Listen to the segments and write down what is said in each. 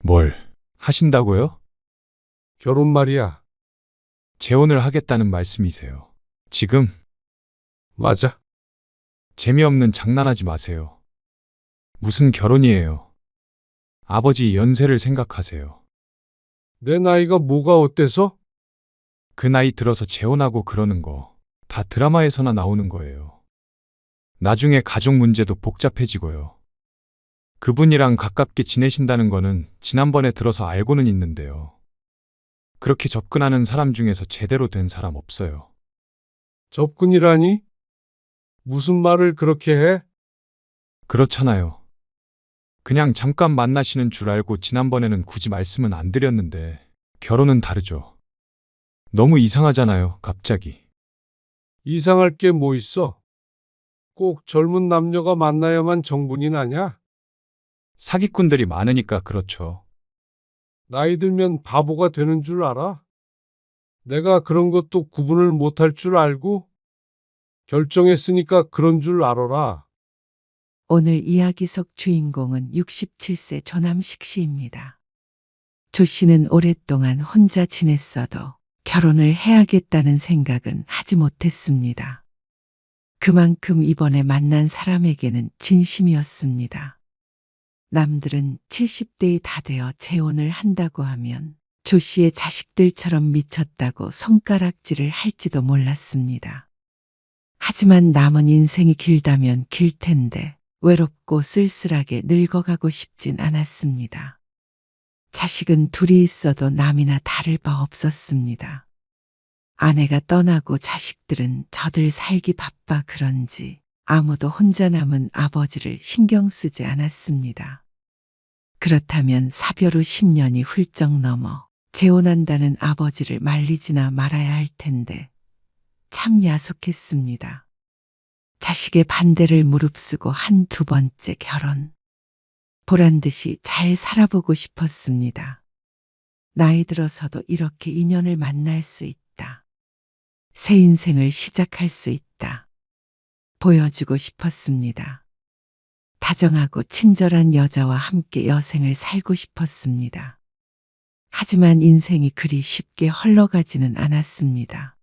뭘 하신다고요? 결혼 말이야. 재혼을 하겠다는 말씀이세요. 지금 맞아. 재미없는 장난하지 마세요. 무슨 결혼이에요? 아버지 연세를 생각하세요. 내 나이가 뭐가 어때서? 그 나이 들어서 재혼하고 그러는 거 다 드라마에서나 나오는 거예요. 나중에 가족 문제도 복잡해지고요. 그분이랑 가깝게 지내신다는 거는 지난번에 들어서 알고는 있는데요. 그렇게 접근하는 사람 중에서 제대로 된 사람 없어요. 접근이라니? 무슨 말을 그렇게 해? 그렇잖아요. 그냥 잠깐 만나시는 줄 알고 지난번에는 굳이 말씀은 안 드렸는데 결혼은 다르죠. 너무 이상하잖아요, 갑자기. 이상할 게 뭐 있어? 꼭 젊은 남녀가 만나야만 정분이 나냐? 사기꾼들이 많으니까 그렇죠. 나이 들면 바보가 되는 줄 알아? 내가 그런 것도 구분을 못할 줄 알고 결정했으니까 그런 줄 알아라. 오늘 이야기 속 주인공은 67세 조남식 씨입니다. 조 씨는 오랫동안 혼자 지냈어도 결혼을 해야겠다는 생각은 하지 못했습니다. 그만큼 이번에 만난 사람에게는 진심이었습니다. 남들은 70대이 다 되어 재혼을 한다고 하면 조 씨의 자식들처럼 미쳤다고 손가락질을 할지도 몰랐습니다. 하지만 남은 인생이 길다면 길 텐데 외롭고 쓸쓸하게 늙어가고 싶진 않았습니다. 자식은 둘이 있어도 남이나 다를 바 없었습니다. 아내가 떠나고 자식들은 저들 살기 바빠 그런지 아무도 혼자 남은 아버지를 신경 쓰지 않았습니다. 그렇다면 사별 후 10년이 훌쩍 넘어 재혼한다는 아버지를 말리지나 말아야 할 텐데 참 야속했습니다. 자식의 반대를 무릅쓰고 한두 번째 결혼. 보란 듯이 잘 살아보고 싶었습니다. 나이 들어서도 이렇게 인연을 만날 수 있다. 새 인생을 시작할 수 있다. 보여주고 싶었습니다. 다정하고 친절한 여자와 함께 여생을 살고 싶었습니다. 하지만 인생이 그리 쉽게 흘러가지는 않았습니다.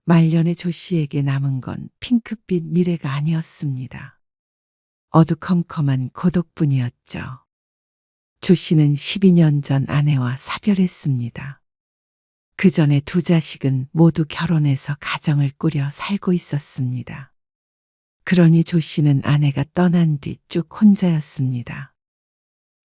말년의 조 씨에게 남은 건 핑크빛 미래가 아니었습니다. 어두컴컴한 고독뿐이었죠. 조 씨는 12년 전 아내와 사별했습니다. 그 전에 두 자식은 모두 결혼해서 가정을 꾸려 살고 있었습니다. 그러니 조 씨는 아내가 떠난 뒤 쭉 혼자였습니다.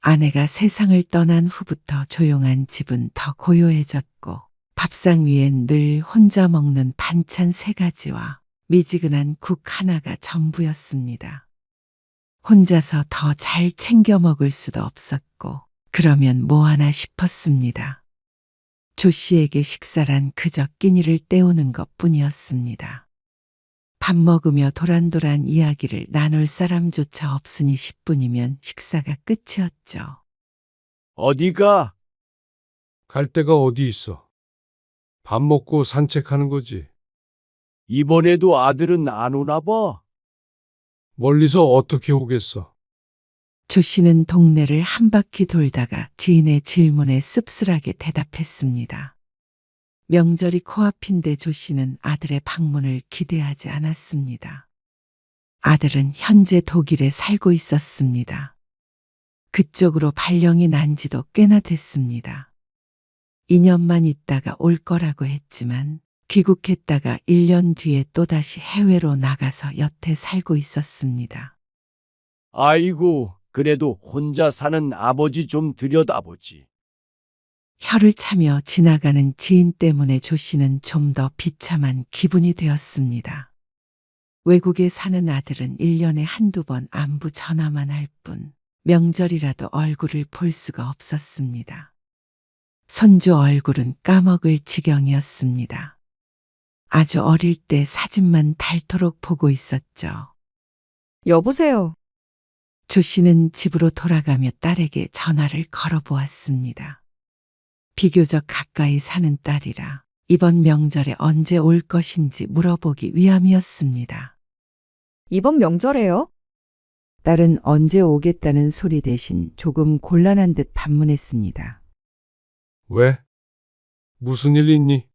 아내가 세상을 떠난 후부터 조용한 집은 더 고요해졌고 밥상 위엔 늘 혼자 먹는 반찬 3가지와 미지근한 국 하나가 전부였습니다. 혼자서 더 잘 챙겨 먹을 수도 없었고 그러면 뭐 하나 싶었습니다. 조 씨에게 식사란 그저 끼니를 때우는 것뿐이었습니다. 밥 먹으며 도란도란 이야기를 나눌 사람조차 없으니 10분이면 식사가 끝이었죠. 어디가? 갈 데가 어디 있어? 밥 먹고 산책하는 거지. 이번에도 아들은 안 오나 봐. 멀리서 어떻게 오겠어? 조 씨는 동네를 한 바퀴 돌다가 지인의 질문에 씁쓸하게 대답했습니다. 명절이 코앞인데 조 씨는 아들의 방문을 기대하지 않았습니다. 아들은 현재 독일에 살고 있었습니다. 그쪽으로 발령이 난 지도 꽤나 됐습니다. 2년만 있다가 올 거라고 했지만 귀국했다가 1년 뒤에 또다시 해외로 나가서 여태 살고 있었습니다. 아이고, 그래도 혼자 사는 아버지 좀 들여다보지. 혀를 차며 지나가는 지인 때문에 조 씨는 좀 더 비참한 기분이 되었습니다. 외국에 사는 아들은 1년에 한두 번 안부 전화만 할 뿐 명절이라도 얼굴을 볼 수가 없었습니다. 손주 얼굴은 까먹을 지경이었습니다. 아주 어릴 때 사진만 닳도록 보고 있었죠. 여보세요. 조 씨는 집으로 돌아가며 딸에게 전화를 걸어보았습니다. 비교적 가까이 사는 딸이라 이번 명절에 언제 올 것인지 물어보기 위함이었습니다. 이번 명절에요? 딸은 언제 오겠다는 소리 대신 조금 곤란한 듯 반문했습니다. 왜? 무슨 일 있니?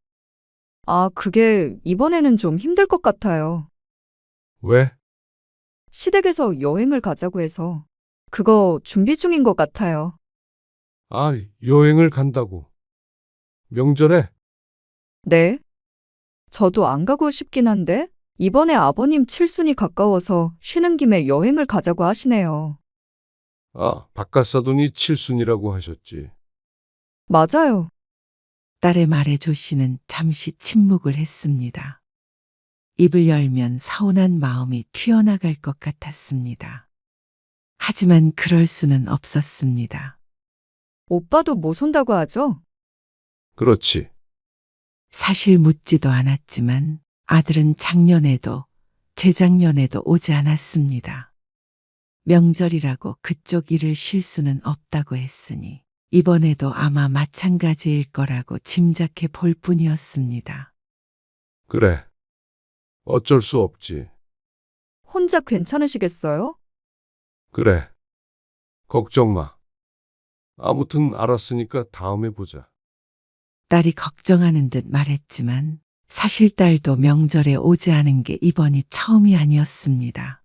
아, 그게 이번에는 좀 힘들 것 같아요. 왜? 시댁에서 여행을 가자고 해서 그거 준비 중인 것 같아요. 아, 여행을 간다고. 명절에? 네? 저도 안 가고 싶긴 한데 이번에 아버님 칠순이 가까워서 쉬는 김에 여행을 가자고 하시네요. 아, 바깥사돈이 칠순이라고 하셨지. 맞아요. 딸의 말에 조 씨는 잠시 침묵을 했습니다. 입을 열면 서운한 마음이 튀어나갈 것 같았습니다. 하지만 그럴 수는 없었습니다. 오빠도 못 온다고 하죠? 그렇지. 사실 묻지도 않았지만 아들은 작년에도 재작년에도 오지 않았습니다. 명절이라고 그쪽 일을 쉴 수는 없다고 했으니 이번에도 아마 마찬가지일 거라고 짐작해 볼 뿐이었습니다. 그래. 어쩔 수 없지. 혼자 괜찮으시겠어요? 그래. 걱정 마. 아무튼 알았으니까 다음에 보자. 딸이 걱정하는 듯 말했지만 사실 딸도 명절에 오지 않은 게 이번이 처음이 아니었습니다.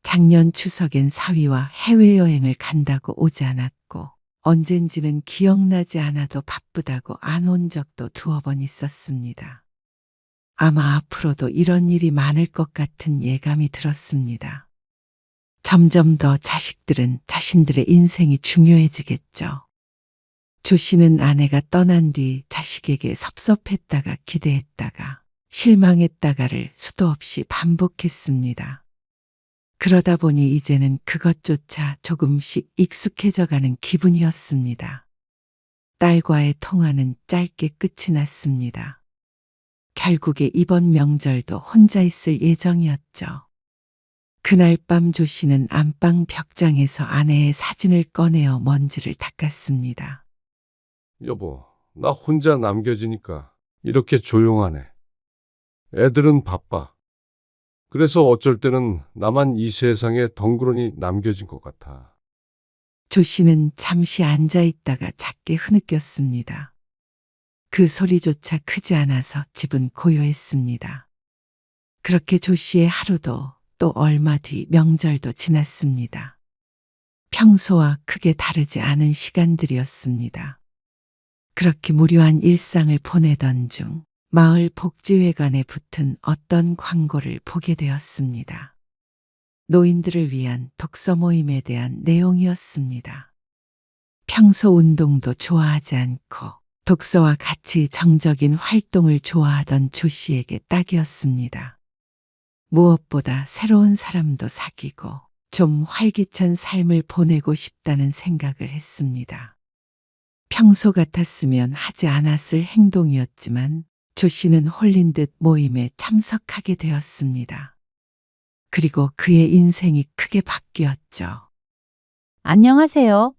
작년 추석엔 사위와 해외여행을 간다고 오지 않았고 언젠지는 기억나지 않아도 바쁘다고 안 온 적도 두어 번 있었습니다. 아마 앞으로도 이런 일이 많을 것 같은 예감이 들었습니다. 점점 더 자식들은 자신들의 인생이 중요해지겠죠. 조 씨는 아내가 떠난 뒤 자식에게 섭섭했다가 기대했다가 실망했다가를 수도 없이 반복했습니다. 그러다 보니 이제는 그것조차 조금씩 익숙해져 가는 기분이었습니다. 딸과의 통화는 짧게 끝이 났습니다. 결국에 이번 명절도 혼자 있을 예정이었죠. 그날 밤 조 씨는 안방 벽장에서 아내의 사진을 꺼내어 먼지를 닦았습니다. 여보, 나 혼자 남겨지니까 이렇게 조용하네. 애들은 바빠. 그래서 어쩔 때는 나만 이 세상에 덩그러니 남겨진 것 같아. 조 씨는 잠시 앉아 있다가 작게 흐느꼈습니다. 그 소리조차 크지 않아서 집은 고요했습니다. 그렇게 조 씨의 하루도 또 얼마 뒤 명절도 지났습니다. 평소와 크게 다르지 않은 시간들이었습니다. 그렇게 무료한 일상을 보내던 중 마을 복지회관에 붙은 어떤 광고를 보게 되었습니다. 노인들을 위한 독서 모임에 대한 내용이었습니다. 평소 운동도 좋아하지 않고 독서와 같이 정적인 활동을 좋아하던 조 씨에게 딱이었습니다. 무엇보다 새로운 사람도 사귀고 좀 활기찬 삶을 보내고 싶다는 생각을 했습니다. 평소 같았으면 하지 않았을 행동이었지만 조 씨는 홀린 듯 모임에 참석하게 되었습니다. 그리고 그의 인생이 크게 바뀌었죠. 안녕하세요.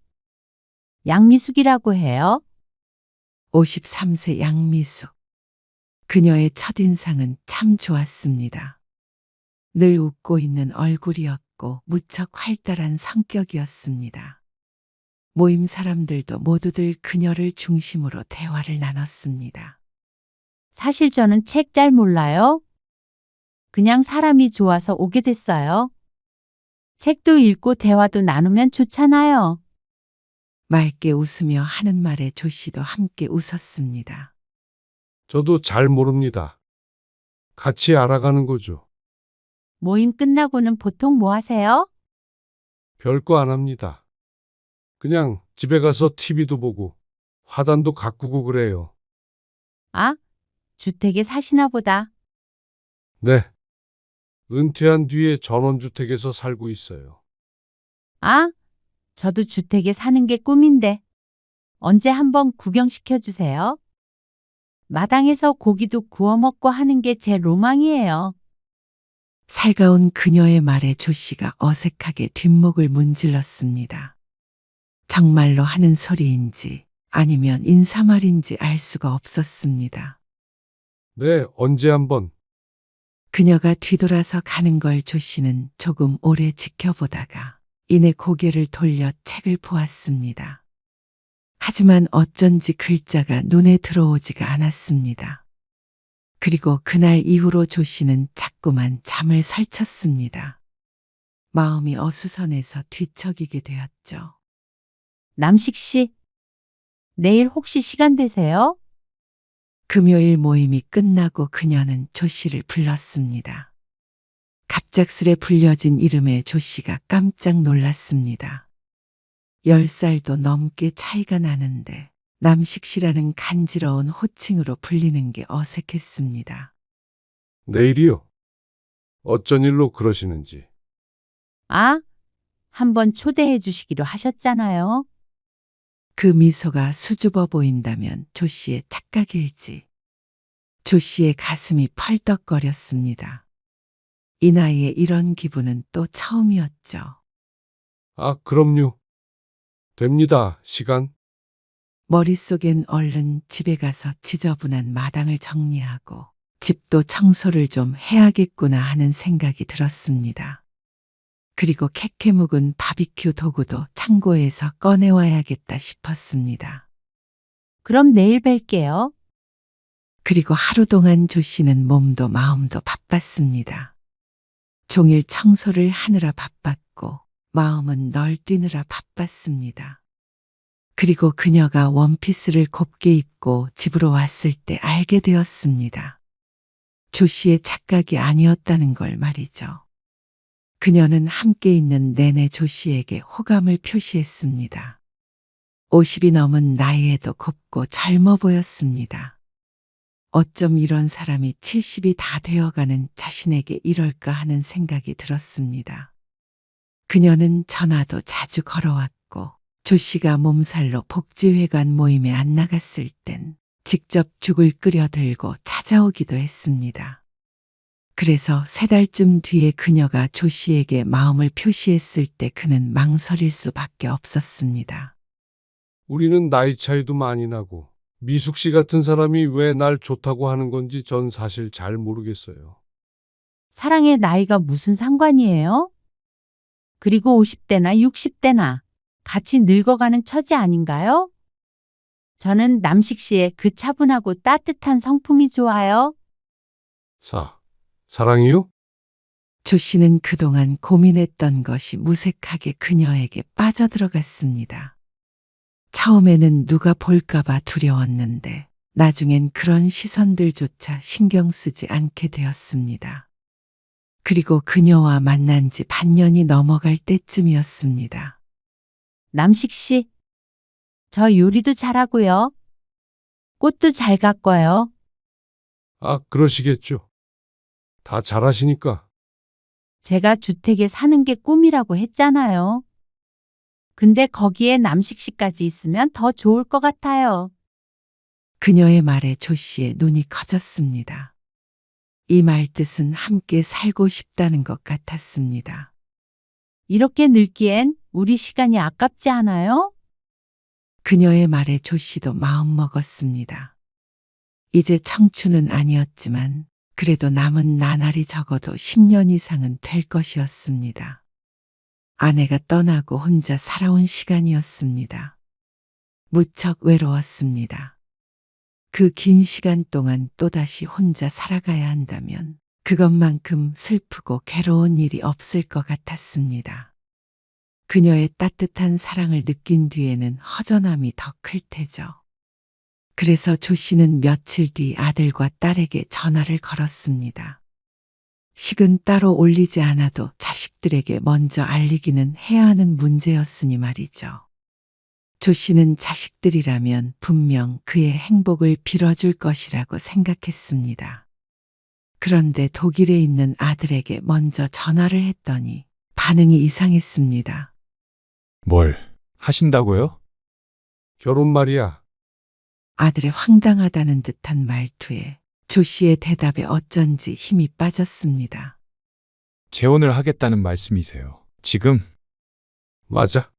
양미숙이라고 해요. 53세 양미숙. 그녀의 첫인상은 참 좋았습니다. 늘 웃고 있는 얼굴이었고 무척 활달한 성격이었습니다. 모임 사람들도 모두들 그녀를 중심으로 대화를 나눴습니다. 사실 저는 책 잘 몰라요. 그냥 사람이 좋아서 오게 됐어요. 책도 읽고 대화도 나누면 좋잖아요. 맑게 웃으며 하는 말에 조 씨도 함께 웃었습니다. 저도 잘 모릅니다. 같이 알아가는 거죠. 모임 끝나고는 보통 뭐 하세요? 별거 안 합니다. 그냥 집에 가서 TV도 보고 화단도 가꾸고 그래요. 아, 주택에 사시나 보다. 네. 은퇴한 뒤에 전원주택에서 살고 있어요. 아, 저도 주택에 사는 게 꿈인데. 언제 한번 구경시켜 주세요. 마당에서 고기도 구워 먹고 하는 게 제 로망이에요. 살가운 그녀의 말에 조 씨가 어색하게 뒷목을 문질렀습니다. 정말로 하는 소리인지 아니면 인사말인지 알 수가 없었습니다. 네, 언제 한번. 그녀가 뒤돌아서 가는 걸 조 씨는 조금 오래 지켜보다가 이내 고개를 돌려 책을 보았습니다. 하지만 어쩐지 글자가 눈에 들어오지가 않았습니다. 그리고 그날 이후로 조 씨는 자꾸만 잠을 설쳤습니다. 마음이 어수선해서 뒤척이게 되었죠. 남식 씨, 내일 혹시 시간 되세요? 금요일 모임이 끝나고 그녀는 조 씨를 불렀습니다. 갑작스레 불려진 이름에 조 씨가 깜짝 놀랐습니다. 10살도 넘게 차이가 나는데 남식 씨라는 간지러운 호칭으로 불리는 게 어색했습니다. 내일이요? 어쩐 일로 그러시는지. 아, 한번 초대해 주시기로 하셨잖아요. 그 미소가 수줍어 보인다면 조 씨의 착각일지. 조 씨의 가슴이 펄떡거렸습니다. 이 나이에 이런 기분은 또 처음이었죠. 아, 그럼요. 됩니다. 시간. 머릿속엔 얼른 집에 가서 지저분한 마당을 정리하고 집도 청소를 좀 해야겠구나 하는 생각이 들었습니다. 그리고 캐캐 묵은 바비큐 도구도 창고에서 꺼내와야겠다 싶었습니다. 그럼 내일 뵐게요. 그리고 하루 동안 조 씨는 몸도 마음도 바빴습니다. 종일 청소를 하느라 바빴고 마음은 널뛰느라 바빴습니다. 그리고 그녀가 원피스를 곱게 입고 집으로 왔을 때 알게 되었습니다. 조 씨의 착각이 아니었다는 걸 말이죠. 그녀는 함께 있는 내내 조 씨에게 호감을 표시했습니다. 50이 넘은 나이에도 곱고 젊어 보였습니다. 어쩜 이런 사람이 70이 다 되어가는 자신에게 이럴까 하는 생각이 들었습니다. 그녀는 전화도 자주 걸어왔고 조 씨가 몸살로 복지회관 모임에 안 나갔을 땐 직접 죽을 끓여 들고 찾아오기도 했습니다. 그래서 3달쯤 뒤에 그녀가 조 씨에게 마음을 표시했을 때 그는 망설일 수밖에 없었습니다. 우리는 나이 차이도 많이 나고 미숙 씨 같은 사람이 왜 날 좋다고 하는 건지 전 사실 잘 모르겠어요. 사랑의 나이가 무슨 상관이에요? 그리고 50대나 60대나 같이 늙어가는 처지 아닌가요? 저는 남식 씨의 그 차분하고 따뜻한 성품이 좋아요. 사랑이요? 조 씨는 그동안 고민했던 것이 무색하게 그녀에게 빠져들어갔습니다. 처음에는 누가 볼까봐 두려웠는데 나중엔 그런 시선들조차 신경 쓰지 않게 되었습니다. 그리고 그녀와 만난 지 반년이 넘어갈 때쯤이었습니다. 남식 씨, 저 요리도 잘하고요. 꽃도 잘 가꿔요. 아, 그러시겠죠. 다 잘하시니까. 제가 주택에 사는 게 꿈이라고 했잖아요. 근데 거기에 남식 씨까지 있으면 더 좋을 것 같아요. 그녀의 말에 조 씨의 눈이 커졌습니다. 이 말뜻은 함께 살고 싶다는 것 같았습니다. 이렇게 늙기엔 우리 시간이 아깝지 않아요? 그녀의 말에 조 씨도 마음먹었습니다. 이제 청춘은 아니었지만 그래도 남은 나날이 적어도 10년 이상은 될 것이었습니다. 아내가 떠나고 혼자 살아온 시간이었습니다. 무척 외로웠습니다. 그 긴 시간 동안 또다시 혼자 살아가야 한다면 그것만큼 슬프고 괴로운 일이 없을 것 같았습니다. 그녀의 따뜻한 사랑을 느낀 뒤에는 허전함이 더 클 테죠. 그래서 조 씨는 며칠 뒤 아들과 딸에게 전화를 걸었습니다. 식은 따로 올리지 않아도 자식들에게 먼저 알리기는 해야 하는 문제였으니 말이죠. 조 씨는 자식들이라면 분명 그의 행복을 빌어줄 것이라고 생각했습니다. 그런데 독일에 있는 아들에게 먼저 전화를 했더니 반응이 이상했습니다. 뭘 하신다고요? 결혼 말이야. 아들의 황당하다는 듯한 말투에 조 씨의 대답에 어쩐지 힘이 빠졌습니다. 재혼을 하겠다는 말씀이세요. 지금? 맞아.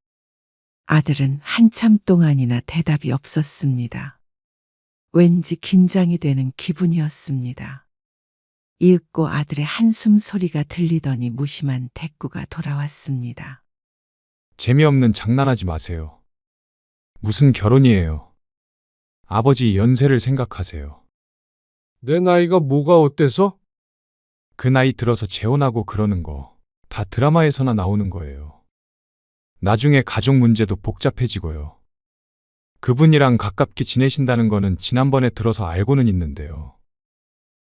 아들은 한참 동안이나 대답이 없었습니다. 왠지 긴장이 되는 기분이었습니다. 이윽고 아들의 한숨 소리가 들리더니 무심한 대꾸가 돌아왔습니다. 재미없는 장난하지 마세요. 무슨 결혼이에요. 아버지 연세를 생각하세요. 내 나이가 뭐가 어때서? 그 나이 들어서 재혼하고 그러는 거 다 드라마에서나 나오는 거예요. 나중에 가족 문제도 복잡해지고요. 그분이랑 가깝게 지내신다는 거는 지난번에 들어서 알고는 있는데요.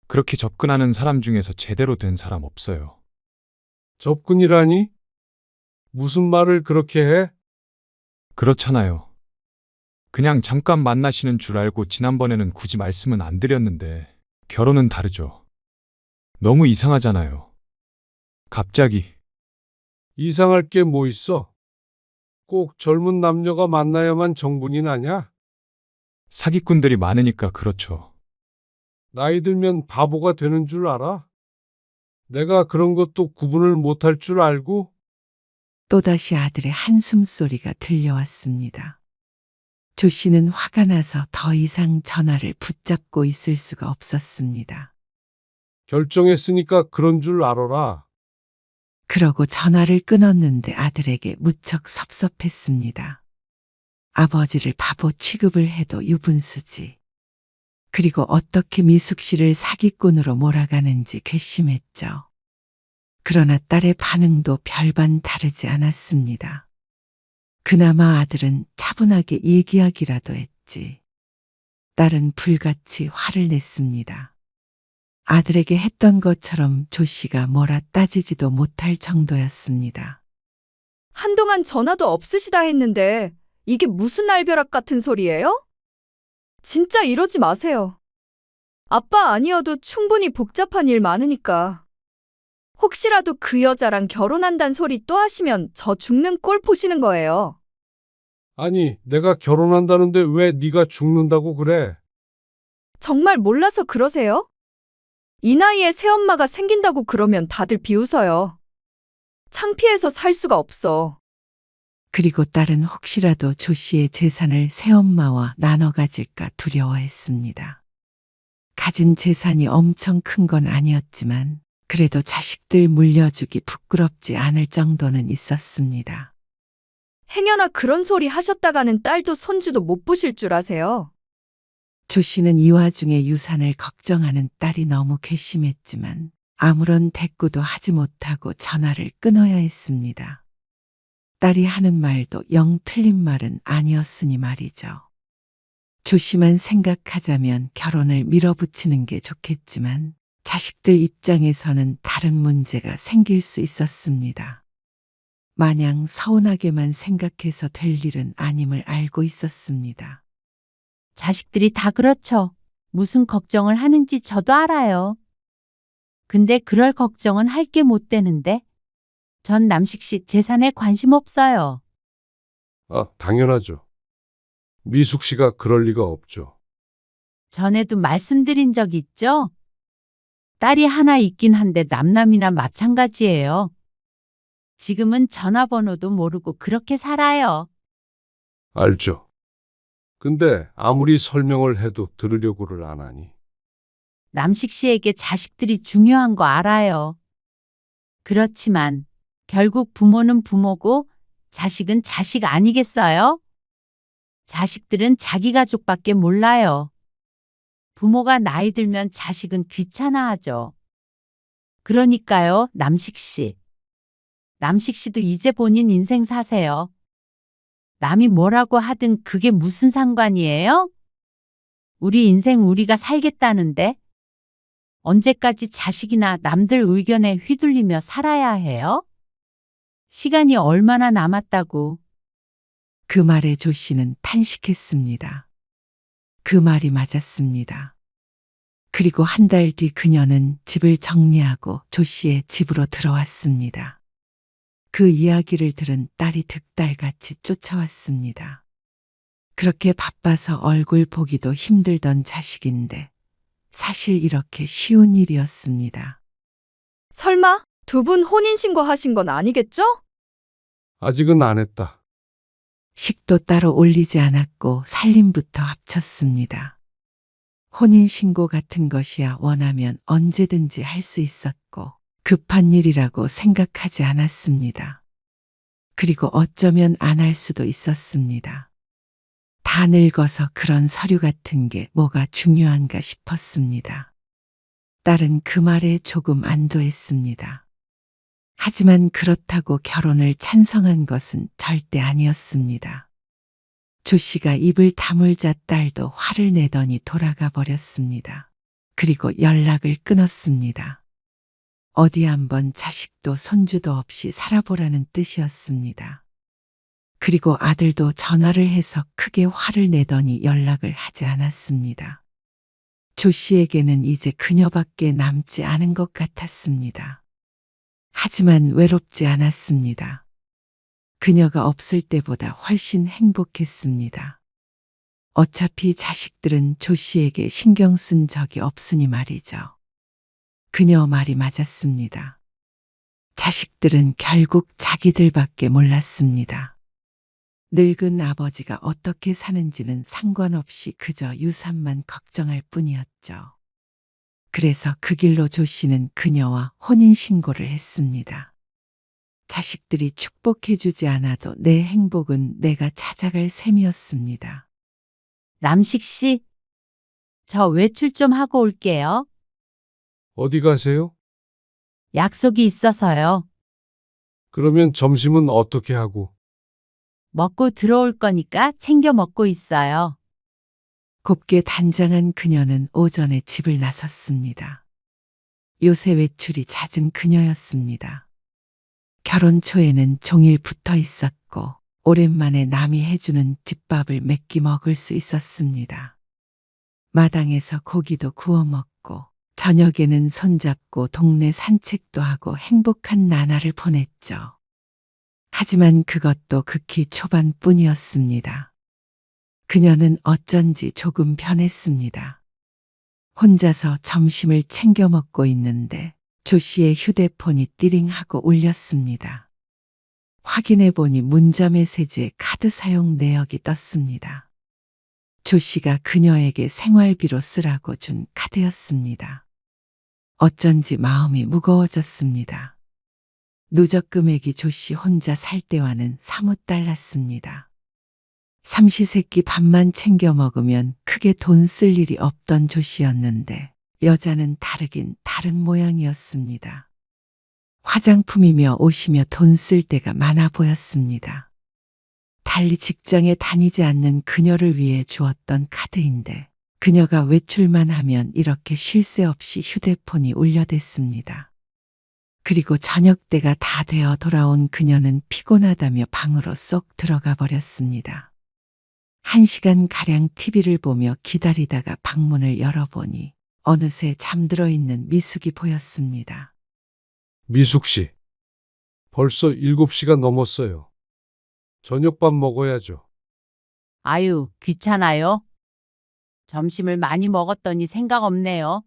그렇게 접근하는 사람 중에서 제대로 된 사람 없어요. 접근이라니? 무슨 말을 그렇게 해? 그렇잖아요. 그냥 잠깐 만나시는 줄 알고 지난번에는 굳이 말씀은 안 드렸는데 결혼은 다르죠. 너무 이상하잖아요. 갑자기 이상할 게 뭐 있어? 꼭 젊은 남녀가 만나야만 정분이 나냐? 사기꾼들이 많으니까 그렇죠. 나이 들면 바보가 되는 줄 알아? 내가 그런 것도 구분을 못할 줄 알고? 또다시 아들의 한숨 소리가 들려왔습니다. 조 씨는 화가 나서 더 이상 전화를 붙잡고 있을 수가 없었습니다. 결정했으니까 그런 줄 알아라. 그러고 전화를 끊었는데 아들에게 무척 섭섭했습니다. 아버지를 바보 취급을 해도 유분수지. 그리고 어떻게 미숙 씨를 사기꾼으로 몰아가는지 괘씸했죠. 그러나 딸의 반응도 별반 다르지 않았습니다. 그나마 아들은 차분하게 얘기하기라도 했지. 딸은 불같이 화를 냈습니다. 아들에게 했던 것처럼 조 씨가 뭐라 따지지도 못할 정도였습니다. 한동안 전화도 없으시다 했는데 이게 무슨 날벼락 같은 소리예요? 진짜 이러지 마세요. 아빠 아니어도 충분히 복잡한 일 많으니까. 혹시라도 그 여자랑 결혼한단 소리 또 하시면 저 죽는 꼴 보시는 거예요. 아니, 내가 결혼한다는데 왜 네가 죽는다고 그래? 정말 몰라서 그러세요? 이 나이에 새엄마가 생긴다고 그러면 다들 비웃어요. 창피해서 살 수가 없어. 그리고 딸은 혹시라도 조 씨의 재산을 새엄마와 나눠 가질까 두려워했습니다. 가진 재산이 엄청 큰 건 아니었지만 그래도 자식들 물려주기 부끄럽지 않을 정도는 있었습니다. 행여나 그런 소리 하셨다가는 딸도 손주도 못 보실 줄 아세요. 조 씨는 이 와중에 유산을 걱정하는 딸이 너무 괘씸했지만 아무런 대꾸도 하지 못하고 전화를 끊어야 했습니다. 딸이 하는 말도 영 틀린 말은 아니었으니 말이죠. 조 씨만 생각하자면 결혼을 밀어붙이는 게 좋겠지만 자식들 입장에서는 다른 문제가 생길 수 있었습니다. 마냥 서운하게만 생각해서 될 일은 아님을 알고 있었습니다. 자식들이 다 그렇죠. 무슨 걱정을 하는지 저도 알아요. 근데 그럴 걱정은 할 게 못 되는데 전 남식 씨 재산에 관심 없어요. 아, 당연하죠. 미숙 씨가 그럴 리가 없죠. 전에도 말씀드린 적 있죠? 딸이 하나 있긴 한데 남남이나 마찬가지예요. 지금은 전화번호도 모르고 그렇게 살아요. 알죠. 근데 아무리 설명을 해도 들으려고를 안 하니. 남식 씨에게 자식들이 중요한 거 알아요. 그렇지만 결국 부모는 부모고 자식은 자식 아니겠어요? 자식들은 자기 가족밖에 몰라요. 부모가 나이 들면 자식은 귀찮아하죠. 그러니까요, 남식 씨. 남식 씨도 이제 본인 인생 사세요. 남이 뭐라고 하든 그게 무슨 상관이에요? 우리 인생 우리가 살겠다는데 언제까지 자식이나 남들 의견에 휘둘리며 살아야 해요? 시간이 얼마나 남았다고. 그 말에 조 씨는 탄식했습니다. 그 말이 맞았습니다. 그리고 한 달 뒤 그녀는 집을 정리하고 조 씨의 집으로 들어왔습니다. 그 이야기를 들은 딸이 득달같이 쫓아왔습니다. 그렇게 바빠서 얼굴 보기도 힘들던 자식인데 사실 이렇게 쉬운 일이었습니다. 설마 두 분 혼인신고 하신 건 아니겠죠? 아직은 안 했다. 식도 따로 올리지 않았고 살림부터 합쳤습니다. 혼인신고 같은 것이야 원하면 언제든지 할 수 있었고 급한 일이라고 생각하지 않았습니다. 그리고 어쩌면 안 할 수도 있었습니다. 다 늙어서 그런 서류 같은 게 뭐가 중요한가 싶었습니다. 딸은 그 말에 조금 안도했습니다. 하지만 그렇다고 결혼을 찬성한 것은 절대 아니었습니다. 조 씨가 입을 다물자 딸도 화를 내더니 돌아가 버렸습니다. 그리고 연락을 끊었습니다. 어디 한번 자식도 손주도 없이 살아보라는 뜻이었습니다. 그리고 아들도 전화를 해서 크게 화를 내더니 연락을 하지 않았습니다. 조 씨에게는 이제 그녀밖에 남지 않은 것 같았습니다. 하지만 외롭지 않았습니다. 그녀가 없을 때보다 훨씬 행복했습니다. 어차피 자식들은 조 씨에게 신경 쓴 적이 없으니 말이죠. 그녀 말이 맞았습니다. 자식들은 결국 자기들밖에 몰랐습니다. 늙은 아버지가 어떻게 사는지는 상관없이 그저 유산만 걱정할 뿐이었죠. 그래서 그 길로 조 씨는 그녀와 혼인신고를 했습니다. 자식들이 축복해주지 않아도 내 행복은 내가 찾아갈 셈이었습니다. 남식 씨, 저 외출 좀 하고 올게요. 어디 가세요? 약속이 있어서요. 그러면 점심은 어떻게 하고? 먹고 들어올 거니까 챙겨 먹고 있어요. 곱게 단장한 그녀는 오전에 집을 나섰습니다. 요새 외출이 잦은 그녀였습니다. 결혼 초에는 종일 붙어 있었고 오랜만에 남이 해주는 집밥을 몇 끼 먹을 수 있었습니다. 마당에서 고기도 구워 먹고 저녁에는 손잡고 동네 산책도 하고 행복한 나날을 보냈죠. 하지만 그것도 극히 초반뿐이었습니다. 그녀는 어쩐지 조금 변했습니다. 혼자서 점심을 챙겨 먹고 있는데 조 씨의 휴대폰이 띠링하고 울렸습니다. 확인해 보니 문자 메시지에 카드 사용 내역이 떴습니다. 조 씨가 그녀에게 생활비로 쓰라고 준 카드였습니다. 어쩐지 마음이 무거워졌습니다. 누적 금액이 조 씨 혼자 살 때와는 사뭇 달랐습니다. 삼시세끼 밥만 챙겨 먹으면 크게 돈 쓸 일이 없던 조 씨였는데 여자는 다르긴 다른 모양이었습니다. 화장품이며 옷이며 돈 쓸 데가 많아 보였습니다. 달리 직장에 다니지 않는 그녀를 위해 주었던 카드인데 그녀가 외출만 하면 이렇게 쉴 새 없이 휴대폰이 울려댔습니다. 그리고 저녁 때가 다 되어 돌아온 그녀는 피곤하다며 방으로 쏙 들어가 버렸습니다. 1시간가량 TV를 보며 기다리다가 방문을 열어보니 어느새 잠들어 있는 미숙이 보였습니다. 미숙 씨. 벌써 7시가 넘었어요. 저녁밥 먹어야죠. 아유, 귀찮아요. 점심을 많이 먹었더니 생각 없네요.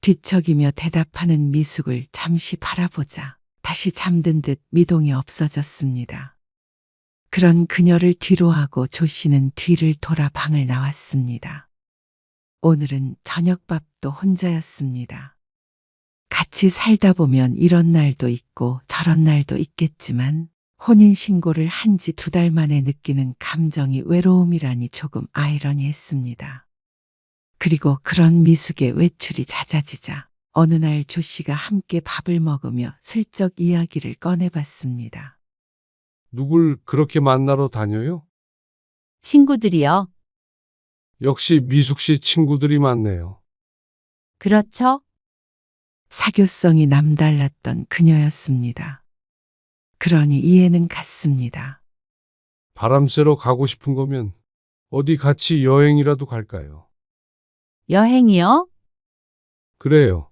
뒤척이며 대답하는 미숙을 잠시 바라보자 다시 잠든 듯 미동이 없어졌습니다. 그런 그녀를 뒤로하고 조 씨는 뒤를 돌아 방을 나왔습니다. 오늘은 저녁밥도 혼자였습니다. 같이 살다 보면 이런 날도 있고 저런 날도 있겠지만 혼인신고를 한 지 2달 만에 느끼는 감정이 외로움이라니 조금 아이러니했습니다. 그리고 그런 미숙의 외출이 잦아지자 어느 날 조 씨가 함께 밥을 먹으며 슬쩍 이야기를 꺼내봤습니다. 누굴 그렇게 만나러 다녀요? 친구들이요. 역시 미숙 씨 친구들이 많네요. 그렇죠? 사교성이 남달랐던 그녀였습니다. 그러니 이해는 갔습니다. 바람 쐬러 가고 싶은 거면 어디 같이 여행이라도 갈까요? 여행이요? 그래요.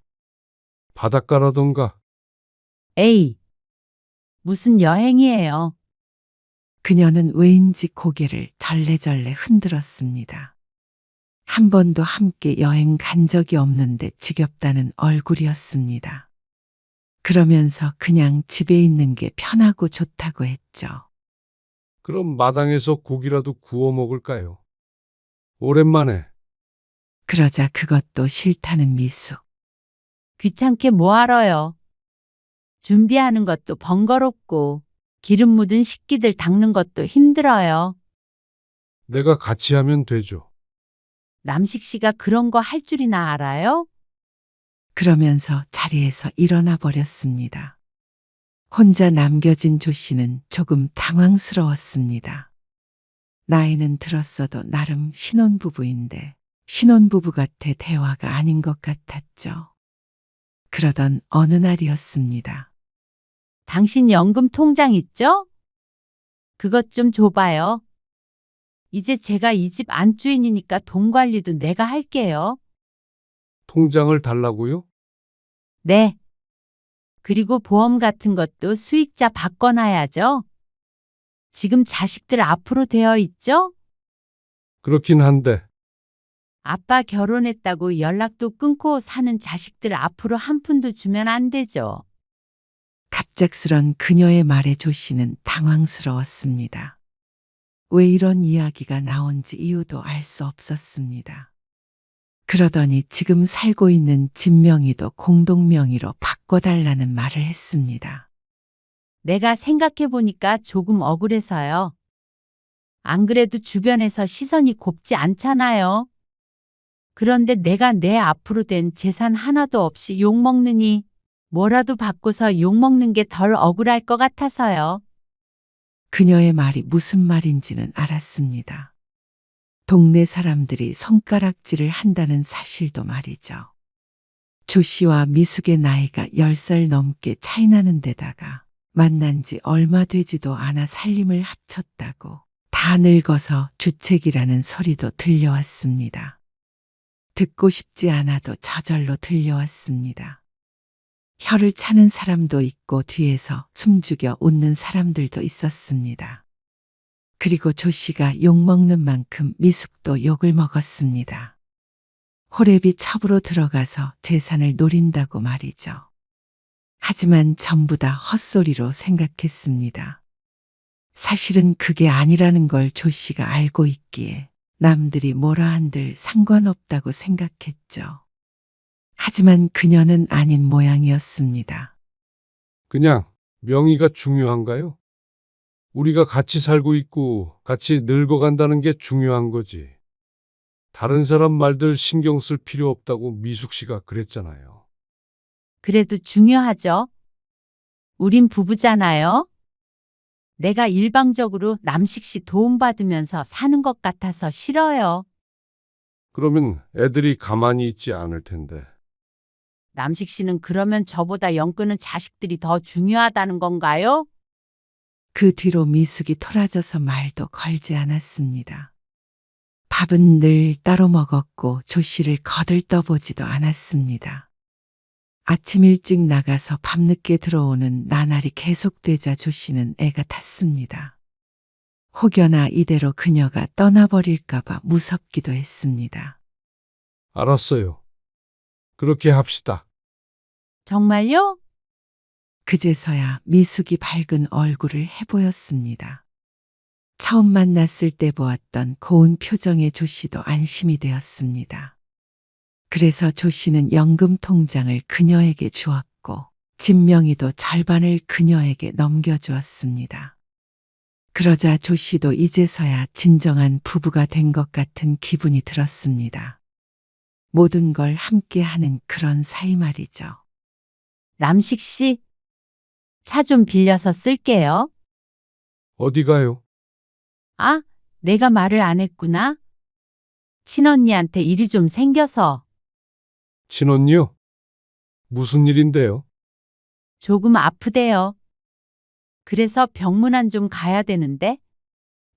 바닷가라던가. 에이, 무슨 여행이에요? 그녀는 왜인지 고개를 절레절레 흔들었습니다. 한 번도 함께 여행 간 적이 없는데 지겹다는 얼굴이었습니다. 그러면서 그냥 집에 있는 게 편하고 좋다고 했죠. 그럼 마당에서 고기라도 구워 먹을까요? 오랜만에. 그러자 그것도 싫다는 미숙. 귀찮게 뭐하러요? 준비하는 것도 번거롭고 기름 묻은 식기들 닦는 것도 힘들어요. 내가 같이 하면 되죠. 남식 씨가 그런 거 할 줄이나 알아요? 그러면서 자리에서 일어나 버렸습니다. 혼자 남겨진 조 씨는 조금 당황스러웠습니다. 나이는 들었어도 나름 신혼부부인데 신혼부부 같아 대화가 아닌 것 같았죠. 그러던 어느 날이었습니다. 당신 연금 통장 있죠? 그것 좀 줘봐요. 이제 제가 이 집 안주인이니까 돈 관리도 내가 할게요. 통장을 달라고요? 네. 그리고 보험 같은 것도 수익자 바꿔놔야죠. 지금 자식들 앞으로 되어 있죠? 그렇긴 한데 아빠 결혼했다고 연락도 끊고 사는 자식들 앞으로 한 푼도 주면 안 되죠. 갑작스런 그녀의 말에 조 씨는 당황스러웠습니다. 왜 이런 이야기가 나온지 이유도 알 수 없었습니다. 그러더니 지금 살고 있는 집 명의도 공동명의로 바꿔달라는 말을 했습니다. 내가 생각해보니까 조금 억울해서요. 안 그래도 주변에서 시선이 곱지 않잖아요. 그런데 내가 내 앞으로 된 재산 하나도 없이 욕먹느니 뭐라도 바꿔서 욕먹는 게 덜 억울할 것 같아서요. 그녀의 말이 무슨 말인지는 알았습니다. 동네 사람들이 손가락질을 한다는 사실도 말이죠. 조 씨와 미숙의 나이가 10살 넘게 차이나는 데다가 만난 지 얼마 되지도 않아 살림을 합쳤다고 다 늙어서 주책이라는 소리도 들려왔습니다. 듣고 싶지 않아도 저절로 들려왔습니다. 혀를 차는 사람도 있고 뒤에서 숨죽여 웃는 사람들도 있었습니다. 그리고 조 씨가 욕먹는 만큼 미숙도 욕을 먹었습니다. 호랩이 첩으로 들어가서 재산을 노린다고 말이죠. 하지만 전부 다 헛소리로 생각했습니다. 사실은 그게 아니라는 걸 조 씨가 알고 있기에 남들이 뭐라 한들 상관없다고 생각했죠. 하지만 그녀는 아닌 모양이었습니다. 그냥 명의가 중요한가요? 우리가 같이 살고 있고 같이 늙어간다는 게 중요한 거지. 다른 사람 말들 신경 쓸 필요 없다고 미숙 씨가 그랬잖아요. 그래도 중요하죠. 우린 부부잖아요. 내가 일방적으로 남식 씨 도움받으면서 사는 것 같아서 싫어요. 그러면 애들이 가만히 있지 않을 텐데. 남식 씨는 그러면 저보다 영 끄는 자식들이 더 중요하다는 건가요? 그 뒤로 미숙이 토라져서 말도 걸지 않았습니다. 밥은 늘 따로 먹었고 조 씨를 거들떠보지도 않았습니다. 아침 일찍 나가서 밤늦게 들어오는 나날이 계속되자 조 씨는 애가 탔습니다. 혹여나 이대로 그녀가 떠나버릴까봐 무섭기도 했습니다. 알았어요. 그렇게 합시다. 정말요? 그제서야 미숙이 밝은 얼굴을 해보였습니다. 처음 만났을 때 보았던 고운 표정의 조 씨도 안심이 되었습니다. 그래서 조 씨는 연금 통장을 그녀에게 주었고 집 명의도 절반을 그녀에게 넘겨주었습니다. 그러자 조 씨도 이제서야 진정한 부부가 된 것 같은 기분이 들었습니다. 모든 걸 함께 하는 그런 사이 말이죠. 남식 씨, 차 좀 빌려서 쓸게요. 어디 가요? 아, 내가 말을 안 했구나. 친언니한테 일이 좀 생겨서 친언니요? 무슨 일인데요? 조금 아프대요. 그래서 병문안 좀 가야 되는데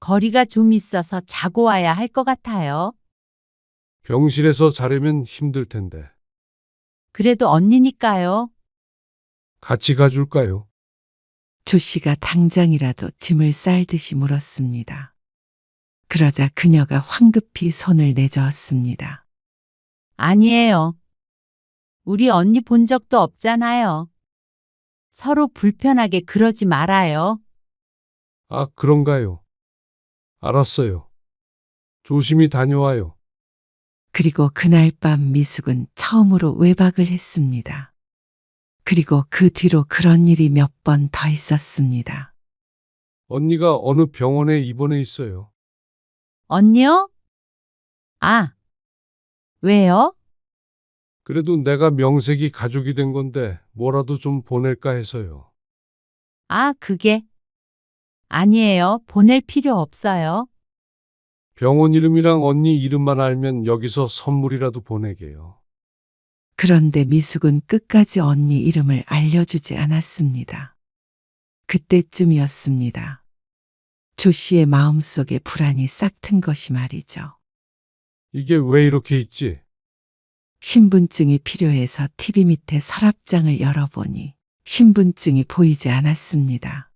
거리가 좀 있어서 자고 와야 할 것 같아요. 병실에서 자려면 힘들 텐데. 그래도 언니니까요. 같이 가줄까요? 조 씨가 당장이라도 짐을 쌀듯이 물었습니다. 그러자 그녀가 황급히 손을 내저었습니다. 아니에요. 우리 언니 본 적도 없잖아요. 서로 불편하게 그러지 말아요. 아, 그런가요? 알았어요. 조심히 다녀와요. 그리고 그날 밤 미숙은 처음으로 외박을 했습니다. 그리고 그 뒤로 그런 일이 몇 번 더 있었습니다. 언니가 어느 병원에 입원해 있어요. 언니요? 아, 왜요? 그래도 내가 명색이 가족이 된 건데 뭐라도 좀 보낼까 해서요. 아, 그게 아니에요. 보낼 필요 없어요. 병원 이름이랑 언니 이름만 알면 여기서 선물이라도 보내게요. 그런데 미숙은 끝까지 언니 이름을 알려주지 않았습니다. 그때쯤이었습니다. 조 씨의 마음속에 불안이 싹 튼 것이 말이죠. 이게 왜 이렇게 있지? 신분증이 필요해서 TV 밑에 서랍장을 열어보니 신분증이 보이지 않았습니다.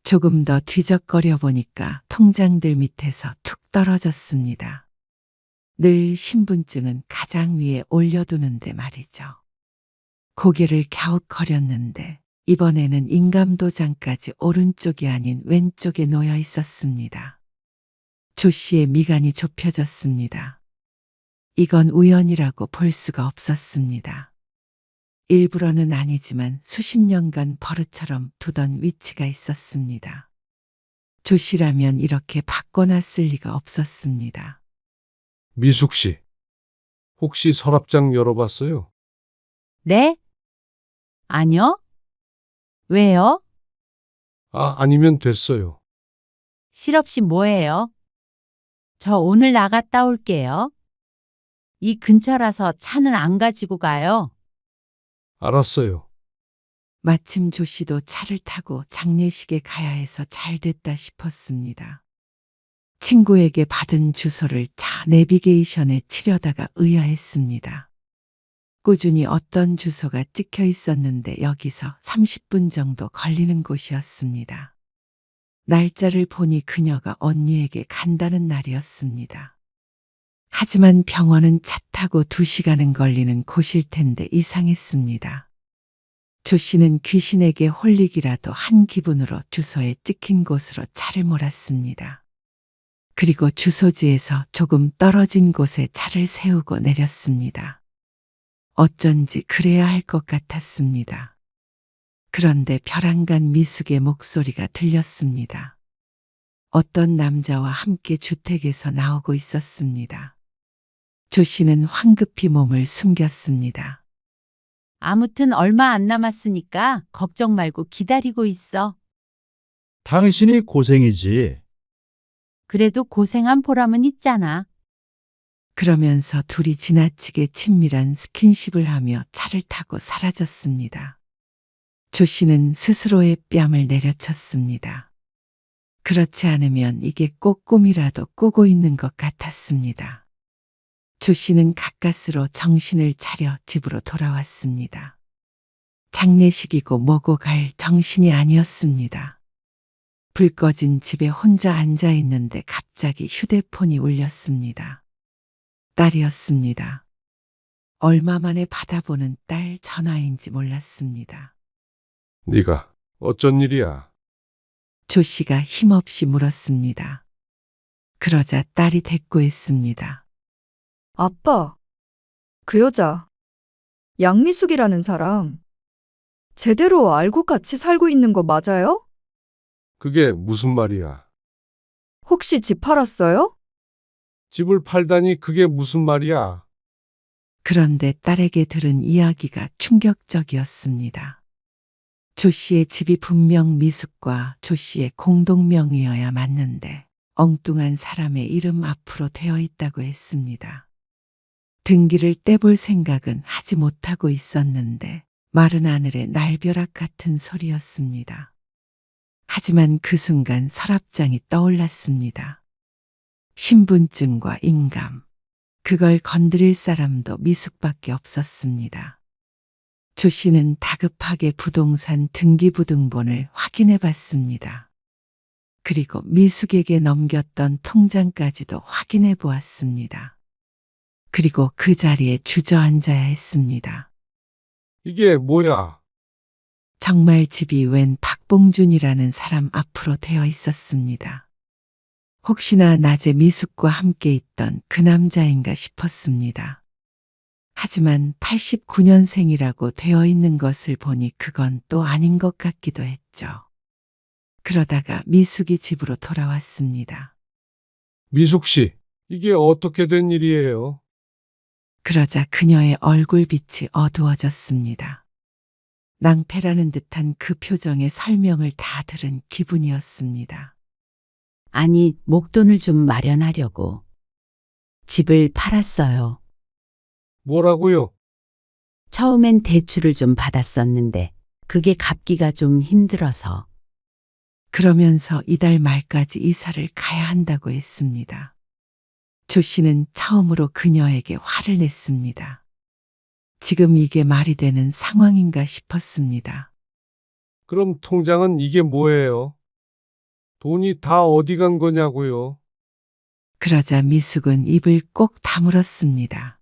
조금 더 뒤적거려 보니까 통장들 밑에서 툭 떨어졌습니다. 늘 신분증은 가장 위에 올려두는데 말이죠. 고개를 갸웃거렸는데 이번에는 인감도장까지 오른쪽이 아닌 왼쪽에 놓여 있었습니다. 조 씨의 미간이 좁혀졌습니다. 이건 우연이라고 볼 수가 없었습니다. 일부러는 아니지만 수십 년간 버릇처럼 두던 위치가 있었습니다. 조 씨라면 이렇게 바꿔놨을 리가 없었습니다. 미숙 씨, 혹시 서랍장 열어봤어요? 네? 아니요? 왜요? 아니면 됐어요. 실없이 뭐예요? 저 오늘 나갔다 올게요. 이 근처라서 차는 안 가지고 가요. 알았어요. 마침 조 씨도 차를 타고 장례식에 가야 해서 잘 됐다 싶었습니다. 친구에게 받은 주소를 차 내비게이션에 치려다가 의아했습니다. 꾸준히 어떤 주소가 찍혀 있었는데 여기서 30분 정도 걸리는 곳이었습니다. 날짜를 보니 그녀가 언니에게 간다는 날이었습니다. 하지만 병원은 차 타고 2시간은 걸리는 곳일 텐데 이상했습니다. 조 씨는 귀신에게 홀리기라도 한 기분으로 주소에 찍힌 곳으로 차를 몰았습니다. 그리고 주소지에서 조금 떨어진 곳에 차를 세우고 내렸습니다. 어쩐지 그래야 할 것 같았습니다. 그런데 벼랑간 미숙의 목소리가 들렸습니다. 어떤 남자와 함께 주택에서 나오고 있었습니다. 조 씨는 황급히 몸을 숨겼습니다. 아무튼 얼마 안 남았으니까 걱정 말고 기다리고 있어. 당신이 고생이지. 그래도 고생한 보람은 있잖아. 그러면서 둘이 지나치게 친밀한 스킨십을 하며 차를 타고 사라졌습니다. 조 씨는 스스로의 뺨을 내려쳤습니다. 그렇지 않으면 이게 꼭 꿈이라도 꾸고 있는 것 같았습니다. 조 씨는 가까스로 정신을 차려 집으로 돌아왔습니다. 장례식이고 뭐고 갈 정신이 아니었습니다. 불 꺼진 집에 혼자 앉아 있는데 갑자기 휴대폰이 울렸습니다. 딸이었습니다. 얼마 만에 받아보는 딸 전화인지 몰랐습니다. 네가 어쩐 일이야? 조 씨가 힘없이 물었습니다. 그러자 딸이 대꾸했습니다. 아빠, 그 여자, 양미숙이라는 사람, 제대로 알고 같이 살고 있는 거 맞아요? 그게 무슨 말이야? 혹시 집 팔았어요? 집을 팔다니 그게 무슨 말이야? 그런데 딸에게 들은 이야기가 충격적이었습니다. 조 씨의 집이 분명 미숙과 조 씨의 공동명의여야 맞는데 엉뚱한 사람의 이름 앞으로 되어 있다고 했습니다. 등기를 떼볼 생각은 하지 못하고 있었는데 마른 하늘의 날벼락 같은 소리였습니다. 하지만 그 순간 서랍장이 떠올랐습니다. 신분증과 인감, 그걸 건드릴 사람도 미숙밖에 없었습니다. 조 씨는 다급하게 부동산 등기부등본을 확인해 봤습니다. 그리고 미숙에게 넘겼던 통장까지도 확인해 보았습니다. 그리고 그 자리에 주저앉아야 했습니다. 이게 뭐야? 정말 집이 웬 박봉준이라는 사람 앞으로 되어 있었습니다. 혹시나 낮에 미숙과 함께 있던 그 남자인가 싶었습니다. 하지만 89년생이라고 되어 있는 것을 보니 그건 또 아닌 것 같기도 했죠. 그러다가 미숙이 집으로 돌아왔습니다. 미숙 씨, 이게 어떻게 된 일이에요? 그러자 그녀의 얼굴빛이 어두워졌습니다. 낭패라는 듯한 그 표정의 설명을 다 들은 기분이었습니다. 아니, 목돈을 좀 마련하려고 집을 팔았어요. 뭐라고요? 처음엔 대출을 좀 받았었는데 그게 갚기가 좀 힘들어서. 그러면서 이달 말까지 이사를 가야 한다고 했습니다. 조 씨는 처음으로 그녀에게 화를 냈습니다. 지금 이게 말이 되는 상황인가 싶었습니다. 그럼 통장은 이게 뭐예요? 돈이 다 어디 간 거냐고요? 그러자 미숙은 입을 꼭 다물었습니다.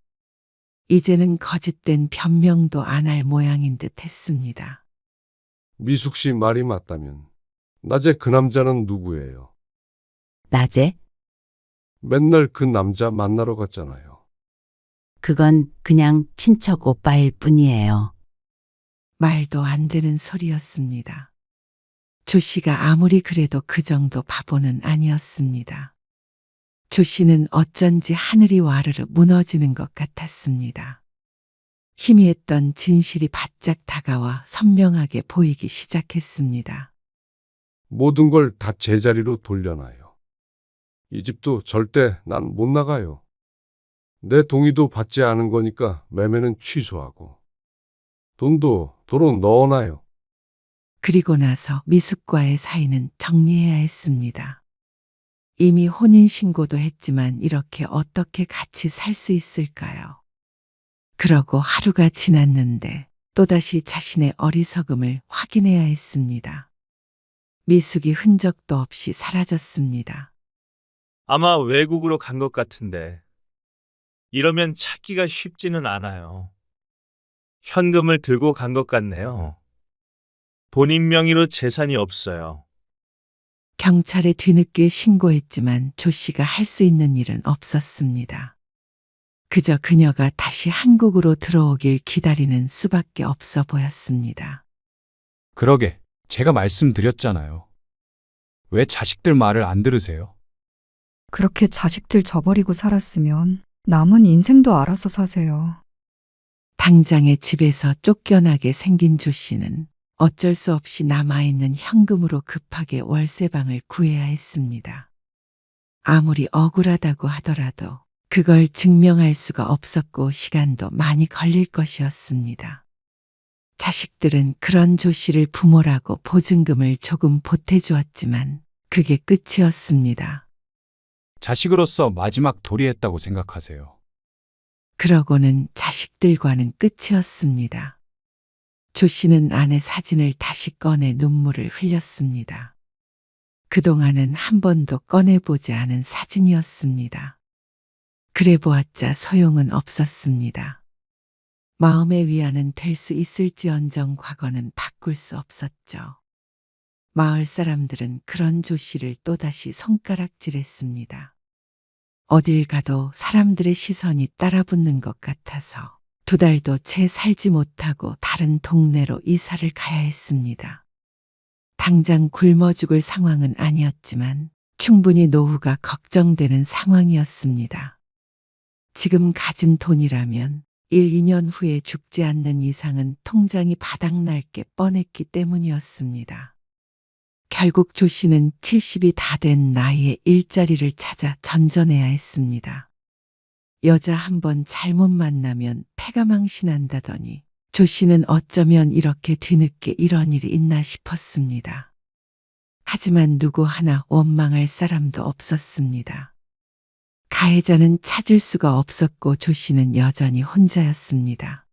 이제는 거짓된 변명도 안 할 모양인 듯 했습니다. 미숙 씨 말이 맞다면 낮에 그 남자는 누구예요? 낮에? 맨날 그 남자 만나러 갔잖아요. 그건 그냥 친척 오빠일 뿐이에요. 말도 안 되는 소리였습니다. 조 씨가 아무리 그래도 그 정도 바보는 아니었습니다. 조 씨는 어쩐지 하늘이 와르르 무너지는 것 같았습니다. 희미했던 진실이 바짝 다가와 선명하게 보이기 시작했습니다. 모든 걸 다 제자리로 돌려놔요. 이 집도 절대 난 못 나가요. 내 동의도 받지 않은 거니까 매매는 취소하고 돈도 도로 넣어놔요. 그리고 나서 미숙과의 사이는 정리해야 했습니다. 이미 혼인신고도 했지만 이렇게 어떻게 같이 살 수 있을까요? 그러고 하루가 지났는데 또다시 자신의 어리석음을 확인해야 했습니다. 미숙이 흔적도 없이 사라졌습니다. 아마 외국으로 간 것 같은데 이러면 찾기가 쉽지는 않아요. 현금을 들고 간 것 같네요. 본인 명의로 재산이 없어요. 경찰에 뒤늦게 신고했지만 조 씨가 할 수 있는 일은 없었습니다. 그저 그녀가 다시 한국으로 들어오길 기다리는 수밖에 없어 보였습니다. 그러게, 제가 말씀드렸잖아요. 왜 자식들 말을 안 들으세요? 그렇게 자식들 저버리고 살았으면 남은 인생도 알아서 사세요. 당장에 집에서 쫓겨나게 생긴 조 씨는 어쩔 수 없이 남아있는 현금으로 급하게 월세방을 구해야 했습니다. 아무리 억울하다고 하더라도 그걸 증명할 수가 없었고 시간도 많이 걸릴 것이었습니다. 자식들은 그런 조 씨를 부모라고 보증금을 조금 보태주었지만 그게 끝이었습니다. 자식으로서 마지막 도리했다고 생각하세요. 그러고는 자식들과는 끝이었습니다. 조 씨는 아내 사진을 다시 꺼내 눈물을 흘렸습니다. 그동안은 한 번도 꺼내보지 않은 사진이었습니다. 그래 보았자 소용은 없었습니다. 마음의 위안은 될 수 있을지언정 과거는 바꿀 수 없었죠. 마을 사람들은 그런 조 씨를 또다시 손가락질했습니다. 어딜 가도 사람들의 시선이 따라붙는 것 같아서 2달도 채 살지 못하고 다른 동네로 이사를 가야 했습니다. 당장 굶어 죽을 상황은 아니었지만 충분히 노후가 걱정되는 상황이었습니다. 지금 가진 돈이라면 1, 2년 후에 죽지 않는 이상은 통장이 바닥날 게 뻔했기 때문이었습니다. 결국 조 씨는 70이 다 된 나이에 일자리를 찾아 전전해야 했습니다. 여자 한 번 잘못 만나면 패가 망신한다더니 조 씨는 어쩌면 이렇게 뒤늦게 이런 일이 있나 싶었습니다. 하지만 누구 하나 원망할 사람도 없었습니다. 가해자는 찾을 수가 없었고 조 씨는 여전히 혼자였습니다.